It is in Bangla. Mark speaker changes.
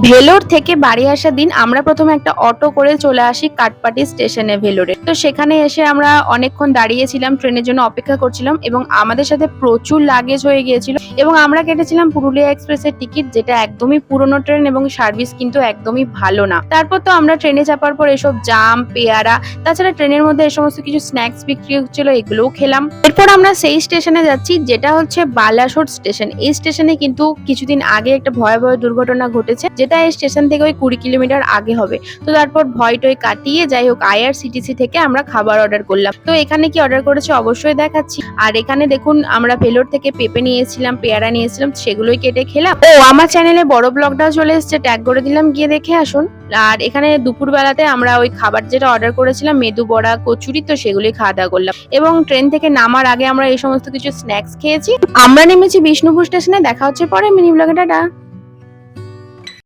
Speaker 1: ভেলোর থেকে বাড়ি আসার দিন আমরা প্রথমে একটা অটো করে চলে আসি কাটপাটি স্টেশনে ভেলোরে। তো সেখানে এসে আমরা অনেকক্ষণ দাঁড়িয়েছিলাম, ট্রেনের জন্য অপেক্ষা করছিলাম এবং আমাদের সাথে প্রচুর লাগেজ হয়ে গিয়েছিল এবং আমরা কেটেছিলাম পুরুলিয়া এক্সপ্রেসের টিকিট, যেটা একদমই পুরনো ট্রেন এবং সার্ভিস কিন্তু একদমই ভালো না। তারপর তো আমরা ট্রেনে চাপার পর এসব জাম, পেয়ারা, তাছাড়া ট্রেনের মধ্যে এই সমস্ত কিছু স্ন্যাক্স বিক্রি হচ্ছিল, এগুলোও খেলাম। এরপর আমরা সেই স্টেশনে যাচ্ছি যেটা হচ্ছে বালাসোর স্টেশন। এই স্টেশনে কিন্তু কিছুদিন আগে একটা ভয়াবহ দুর্ঘটনা ঘটেছে, যেটা এই স্টেশন থেকে ওই 20 কিলোমিটার আগে হবে। তো তারপর ভয় টয় কাটিয়ে যাই হোক IRCTC থেকে আমরা খাবার অর্ডার করলাম। তো এখানে কি অর্ডার করেছে অবশ্যই দেখাচ্ছি। আর এখানে দেখুন আমরা ভেলোর থেকে পেঁপে নিয়েছিলাম, পেয়ারা নিয়েছিলাম, সেগুলোই কেটে খেলাম। ও আমার চ্যানেলে বড় ব্লগটাও চলে এসেছে, ট্যাগ করে দিলাম, গিয়ে দেখে আসুন। আর এখানে দুপুর বেলাতে আমরা ওই খাবার যেটা অর্ডার করেছিলাম, মেদু বড়া, কচুরি, তো সেগুলোই খাওয়া দাওয়া করলাম এবং ট্রেন থেকে নামার আগে আমরা এই সমস্ত কিছু স্ন্যাক্স খেয়েছি। আমরা নেমেছি বিষ্ণুপুর স্টেশনে। দেখা হচ্ছে পরে মিনি ব্লগে, টাটা।